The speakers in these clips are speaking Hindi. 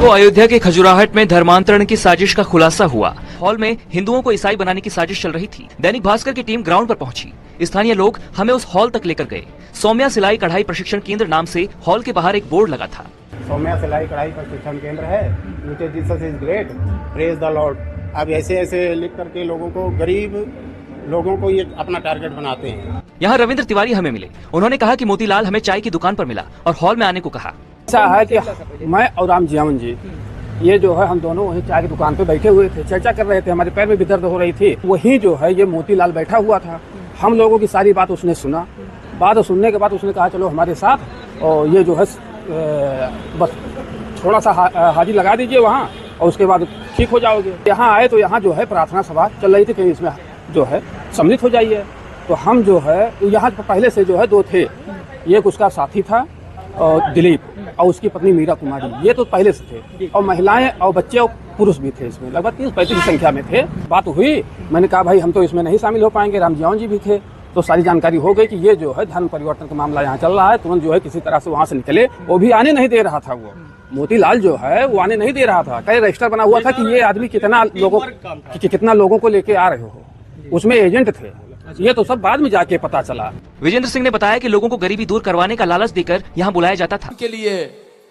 को अयोध्या के खजुराहट में धर्मांतरण की साजिश का खुलासा हुआ। हॉल में हिंदुओं को ईसाई बनाने की साजिश चल रही थी। दैनिक भास्कर की टीम ग्राउंड पर पहुंची। स्थानीय लोग हमें उस हॉल तक लेकर गए। सौम्या सिलाई कढ़ाई प्रशिक्षण केंद्र नाम से हॉल के बाहर एक बोर्ड लगा था। सौम्या सिलाई कढ़ाई प्रशिक्षण केंद्र है, नीचे Jesus is great, praise the Lord. अब ऐसे लिख करके लोगों को, गरीब लोगों को ये अपना टारगेट बनाते हैं। यहाँ रविंद्र तिवारी हमें मिले। उन्होंने कहा कि मोतीलाल हमें चाय की दुकान पर मिला और हॉल में आने को कहा। ऐसा है कि मैं और राम जियावन जी, ये जो है हम दोनों वहीं चाय की दुकान पे बैठे हुए थे, चर्चा कर रहे थे। हमारे पैर में भी दर्द हो रही थी। वहीं जो है ये मोतीलाल बैठा हुआ था। हम लोगों की सारी बात उसने सुना। बात सुनने के बाद उसने कहा चलो हमारे साथ, और ये जो है बस थोड़ा सा हाजिरी लगा दीजिए वहाँ, और उसके बाद ठीक हो जाओगे। यहाँ आए तो यहाँ जो है प्रार्थना सभा चल रही थी कि इसमें जो है सम्मिलित हो जाइए। तो हम जो है यहाँ पहले से जो है दो थे, एक उसका साथी था और दिलीप, और उसकी पत्नी मीरा कुमारी, ये तो पहले से थे। और महिलाएं और बच्चे और पुरुष भी थे, इसमें लगभग 30-35 की संख्या में थे। बात हुई, मैंने कहा भाई हम तो इसमें नहीं शामिल हो पाएंगे। राम जियावन जी भी थे, तो सारी जानकारी हो गई कि ये जो है धर्म परिवर्तन का मामला यहाँ चल रहा है। तुरंत जो है किसी तरह से वहाँ से निकले। वो भी आने नहीं दे रहा था, वो मोतीलाल जो है वो आने नहीं दे रहा था। कई रजिस्टर बना हुआ था कि ये आदमी कितना लोगों को लेके आ रहे हो, उसमें एजेंट थे। ये तो सब बाद में जाके पता चला। विजेंद्र सिंह ने बताया कि लोगों को गरीबी दूर करवाने का लालच देकर यहाँ बुलाया जाता था। के लिए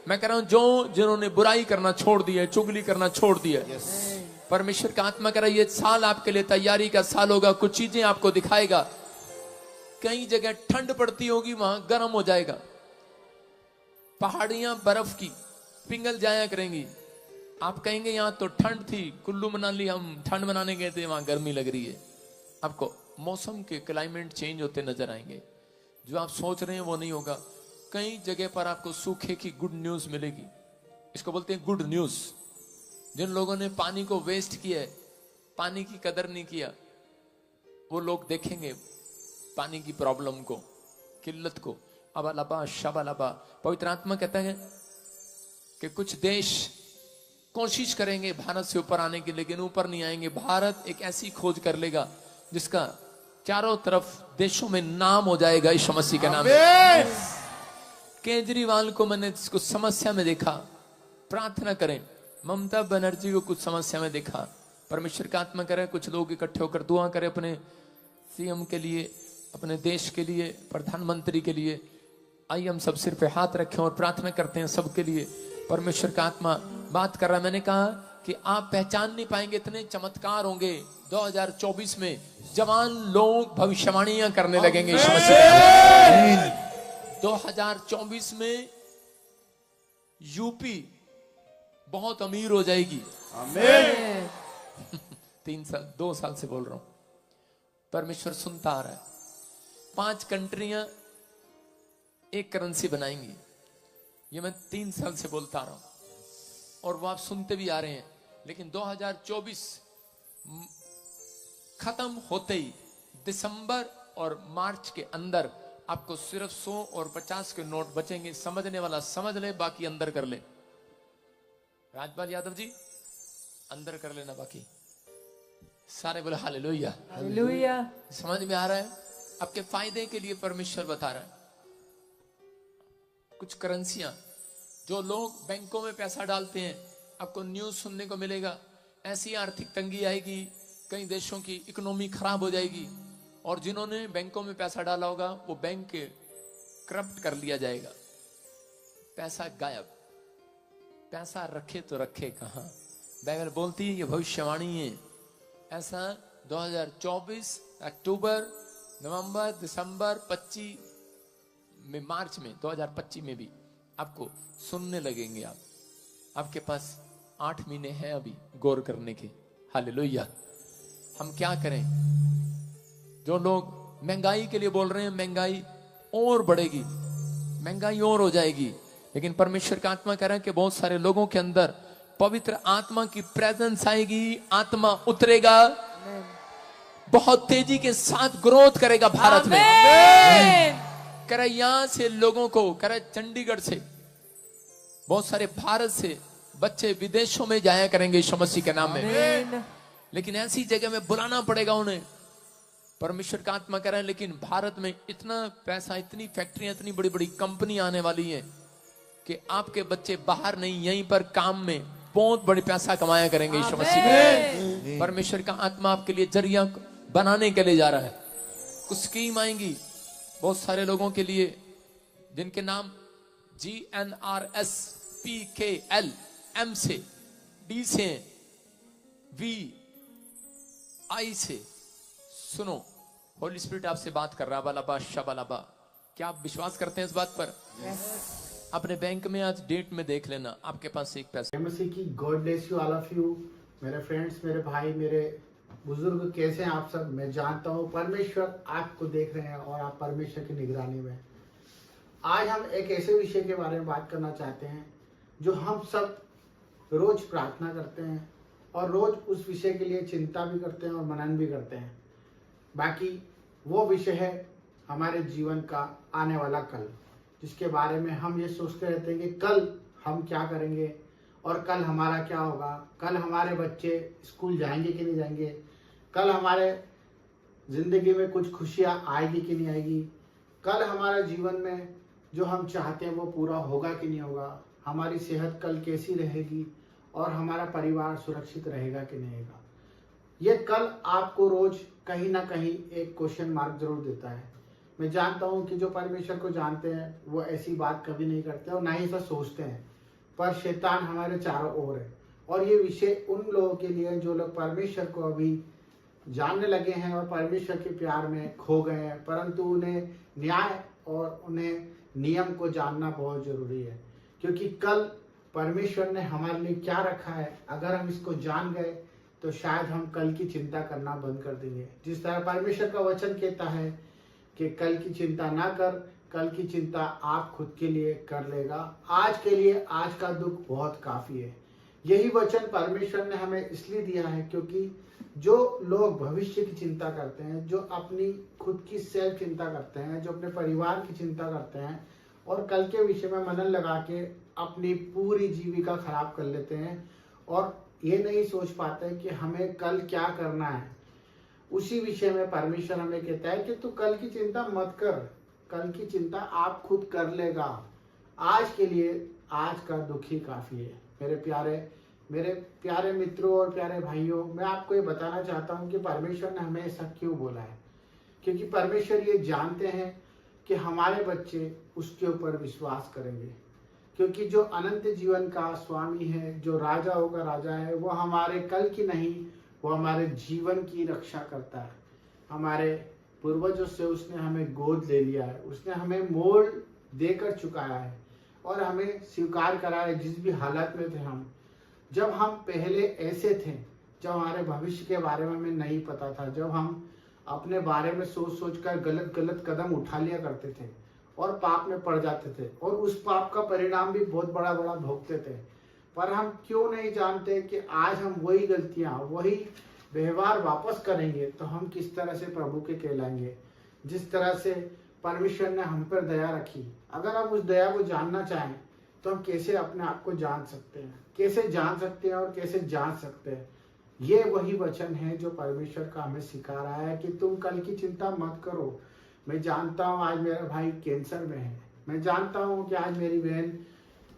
मैं कह रहा हूँ, जिन्होंने बुराई करना छोड़ दी है, चुगली करना छोड़ दिया, परमेश्वर का आत्मा कह रहा है ये साल आपके लिए तैयारी का साल होगा। कुछ चीजें आपको दिखाएगा। कई जगह ठंड पड़ती होगी, वहां गर्म हो जाएगा। पहाड़ियां बर्फ की पिघल जाया करेंगी। आप कहेंगे यहाँ तो ठंड थी, कुल्लू मनाली हम ठंड मनाने गए थे, वहां गर्मी लग रही है। आपको मौसम के क्लाइमेट चेंज होते नजर आएंगे। जो आप सोच रहे हैं वो नहीं होगा। कई जगह पर आपको सूखे की गुड न्यूज मिलेगी। इसको बोलते हैं गुड न्यूज। जिन लोगों ने पानी को वेस्ट किया है, पानी की कदर नहीं किया, वो लोग देखेंगे पानी की प्रॉब्लम को, किल्लत को। अबालबा शबालबा, पवित्र आत्मा कहता है कि कुछ देश कोशिश करेंगे भारत से ऊपर आने की, लेकिन ऊपर नहीं आएंगे। भारत एक ऐसी खोज कर लेगा जिसका चारों तरफ देशों में नाम हो जाएगा यीशु मसीह के नाम में। केजरीवाल को मैंने कुछ समस्या में देखा, प्रार्थना करें। ममता बनर्जी को कुछ समस्या में देखा, परमेश्वर का आत्मा करे कुछ लोग इकट्ठे होकर दुआ करें अपने सीएम के लिए, अपने देश के लिए, प्रधानमंत्री के लिए। आइए हम सब सिर पे हाथ रखें और प्रार्थना करते हैं सबके लिए। परमेश्वर का आत्मा बात कर रहा है। मैंने कहा कि आप पहचान नहीं पाएंगे, इतने चमत्कार होंगे 2024 में। जवान लोग भविष्यवाणियां करने लगेंगे। 2024 में यूपी बहुत अमीर हो जाएगी। आमीन। 2 साल से बोल रहा हूं, परमेश्वर सुनता आ रहा है। 5 कंट्रियां एक करेंसी बनाएंगी। ये मैं 3 साल से बोलता आ रहा हूं और वो आप सुनते भी आ रहे हैं। लेकिन 2024 खत्म होते ही दिसंबर और मार्च के अंदर आपको सिर्फ 100 और 50 के नोट बचेंगे। समझने वाला समझ ले, बाकी अंदर कर ले। राजपाल यादव जी अंदर कर लेना, बाकी सारे बोले हालेलुया हालेलुया। समझ में आ रहा है? आपके फायदे के लिए परमेश्वर बता रहा है। कुछ करेंसियां, जो लोग बैंकों में पैसा डालते हैं, आपको न्यूज सुनने को मिलेगा ऐसी आर्थिक तंगी आएगी, कई देशों की इकोनॉमी खराब हो जाएगी। और जिन्होंने बैंकों में पैसा डाला होगा वो बैंक के करप्ट कर लिया जाएगा। पैसा गायब। पैसा रखे तो रखे कहां? बाइबल बोलती है, ये भविष्यवाणी है। ऐसा 2024 अक्टूबर, नवंबर, दिसंबर, 25 में, मार्च में, 2025 में भी आपको सुनने लगेंगे। आपके पास 8 महीने हैं अभी गौर करने के। हालेलुया। हम क्या करें? जो लोग महंगाई के लिए बोल रहे हैं, महंगाई और बढ़ेगी, महंगाई और हो जाएगी। लेकिन परमेश्वर का आत्मा कह रहा है कि बहुत सारे लोगों के अंदर पवित्र आत्मा की प्रेजेंस आएगी, आत्मा उतरेगा, बहुत तेजी के साथ ग्रोथ करेगा भारत में। कह रहा यहां से लोगों को, कह रहा चंडीगढ़ से, बहुत सारे भारत से बच्चे विदेशों में जाया करेंगे यीशु मसीह के नाम में। लेकिन ऐसी जगह में बुलाना पड़ेगा उन्हें। परमेश्वर का आत्मा कह रहा है लेकिन भारत में इतना पैसा, इतनी फैक्ट्रियां, इतनी बड़ी बड़ी कंपनी आने वाली हैं कि आपके बच्चे बाहर नहीं, यहीं पर काम में बहुत बड़े पैसा कमाया करेंगे यीशु मसीह के। परमेश्वर का आत्मा आपके लिए जरिया बनाने के लिए जा रहा है। कुछ स्कीम आएंगी बहुत सारे लोगों के लिए जिनके नाम GNRSPKL, M से, D से, VI से। सुनो, होली स्पिरिट आपसे बात कर रहा, बालाबा शबालाबा। क्या आप विश्वास करते हैं इस बात पर? अपने बैंक में आज डेट में देख लेना, आपके पास एक पैसा। मसीह की God bless you all of you. मेरे फ्रेंड्स, मेरे भाई, मेरे बुजुर्ग, कैसे हैं आप सब? मैं जानता हूँ परमेश्वर आपको देख रहे हैं और आप परमेश्वर की निगरानी में। आज हम एक ऐसे विषय के बारे में बात करना चाहते हैं जो हम सब रोज प्रार्थना करते हैं और रोज उस विषय के लिए चिंता भी करते हैं और मनन भी करते हैं। बाकी वो विषय है हमारे जीवन का आने वाला कल, जिसके बारे में हम ये सोचते रहते हैं कि कल हम क्या करेंगे और कल हमारा क्या होगा, कल हमारे बच्चे स्कूल जाएंगे कि नहीं जाएंगे, कल हमारे जिंदगी में कुछ खुशियाँ आएगी कि नहीं आएगी, कल हमारे जीवन में जो हम चाहते हैं वो पूरा होगा कि नहीं होगा, हमारी सेहत कल कैसी रहेगी और हमारा परिवार सुरक्षित रहेगा कि नहीं रहेगा। ये कल आपको रोज कहीं ना कहीं एक क्वेश्चन मार्क जरूर देता है। मैं जानता हूँ कि जो परमेश्वर को जानते हैं वो ऐसी बात कभी नहीं करते और ना ही ऐसा सोचते हैं, पर शैतान हमारे चारों ओर है। और ये विषय उन लोगों के लिए जो लोग परमेश्वर को अभी जानने लगे हैं और परमेश्वर के प्यार में खो गए हैं, परंतु उन्हें न्याय और उन्हें नियम को जानना बहुत जरूरी है। क्योंकि कल परमेश्वर ने हमारे लिए क्या रखा है, अगर हम इसको जान गए तो शायद हम कल की चिंता करना बंद कर देंगे। जिस तरह परमेश्वर का वचन कहता है कि कल की चिंता ना कर, कल की चिंता आप खुद के लिए कर लेगा, आज के लिए आज का दुख बहुत काफी है। यही वचन परमेश्वर ने हमें इसलिए दिया है क्योंकि जो लोग भविष्य की चिंता करते हैं, जो अपनी खुद की सेल्फ चिंता करते हैं, जो अपने परिवार की चिंता करते हैं और कल के विषय में मनन लगा के अपनी पूरी जीविका खराब कर लेते हैं और ये नहीं सोच पाते कि हमें कल क्या करना है, उसी विषय में परमेश्वर हमें कहता है कि तू कल की चिंता मत कर, कल की चिंता आप खुद कर लेगा, आज के लिए आज का दुख ही काफी है। मेरे प्यारे मित्रों और प्यारे भाइयों, मैं आपको ये बताना चाहता हूँ कि परमेश्वर ने हमें ऐसा क्यों बोला है। क्योंकि परमेश्वर ये जानते हैं कि हमारे बच्चे उसके ऊपर विश्वास करेंगे। क्योंकि जो अनंत जीवन का स्वामी है, जो राजाओं का राजा है, वो हमारे कल की नहीं, वो हमारे जीवन की रक्षा करता है। हमारे पूर्वजों से उसने हमें गोद ले लिया है, उसने हमें मोल देकर चुकाया है और हमें स्वीकार करा है जिस भी हालत में थे हम। जब हम पहले ऐसे थे, जब हमारे भविष्य के बारे में हमें नहीं पता था, जब हम अपने बारे में सोच कर गलत कदम उठा लिया करते थे और पाप में पड़ जाते थे और उस पाप का परिणाम भी बहुत बड़ा भोगते थे। पर हम क्यों नहीं जानते कि आज हम वही गलतियां, वही व्यवहार वापस करेंगे तो हम किस तरह से प्रभु के कहलाएंगे। जिस तरह से परमेश्वर ने हम पर दया रखी, अगर हम उस दया को जानना चाहें तो हम कैसे अपने आप को जान सकते हैं, कैसे जान सकते हैं और कैसे जान सकते हैं। ये वही वचन है जो परमेश्वर का हमें सिखा रहा है कि तुम कल की चिंता मत करो। मैं जानता हूँ आज मेरा भाई कैंसर में है, मैं जानता हूँ कि आज मेरी बहन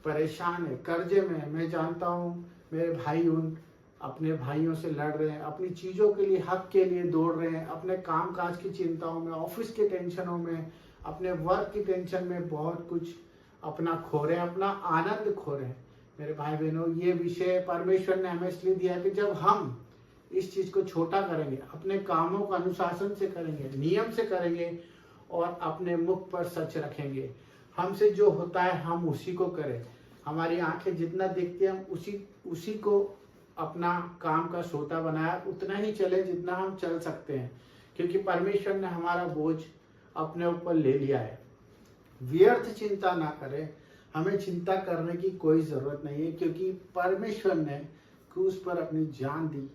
परेशान है, कर्जे में है, मैं जानता हूँ मेरे भाई उन अपने भाइयों से लड़ रहे हैं, अपनी चीज़ों के लिए, हक के लिए दौड़ रहे हैं, अपने काम काज की चिंताओं में, ऑफिस के टेंशनों में, अपने वर्क की टेंशन में बहुत कुछ अपना खो रहे हैं, अपना आनंद खो रहे हैं। मेरे भाई बहनों, ये विषय परमेश्वर ने हमें इसलिए दिया है कि जब हम इस चीज़ को छोटा करेंगे, अपने कामों को अनुशासन से करेंगे, नियम से करेंगे और अपने मुख पर सच रखेंगे, हमसे जो होता है हम उसी को करें। हमारी आंखें जितना देखती हैं हम उसी को अपना काम का सोता बनाया, उतना ही चले जितना हम चल सकते हैं। क्योंकि परमेश्वर ने हमारा बोझ अपने ऊपर ले लिया है। व्यर्थ चिंता ना करें, हमें चिंता करने की कोई जरूरत नहीं है, क्योंकि परमेश्वर ने क्रूस पर अपनी जान दी,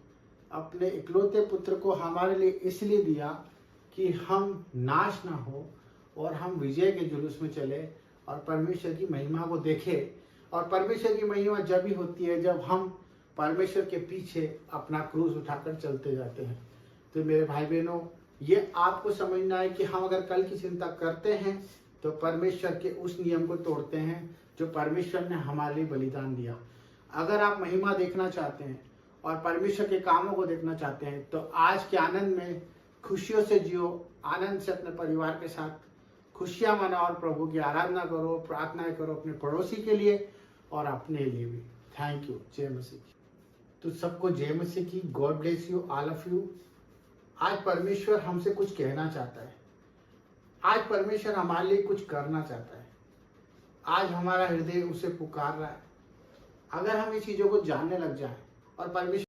अपने इकलौते पुत्र को हमारे लिए इसलिए दिया कि हम नाश ना हो और हम विजय के जुलूस में चले और परमेश्वर की महिमा को देखें। और परमेश्वर की महिमा जब भी होती है जब हम परमेश्वर के पीछे अपना क्रूस उठाकर चलते जाते हैं। तो मेरे भाई बहनों, ये आपको समझना है कि हम अगर कल की चिंता करते हैं तो परमेश्वर के उस नियम को तोड़ते हैं जो परमेश्वर ने हमारे लिए बलिदान दिया। अगर आप महिमा देखना चाहते हैं और परमेश्वर के कामों को देखना चाहते हैं तो आज के आनंद में खुशियों से जियो, आनंद से अपने परिवार के साथ खुशियां मनाओ और प्रभु की आराधना करो, प्रार्थनाएं करो अपने पड़ोसी के लिए और अपने लिए भी। Thank you. जय मसीह की। तो सबको जय मसीह की। God bless you all of you. आज परमेश्वर हमसे कुछ कहना चाहता है। आज परमेश्वर हमारे लिए कुछ करना चाहता है। आज हमारा हृदय उसे पुकार रहा है। अगर हम ये चीजों को जानने लग जाएं और परमेश्वर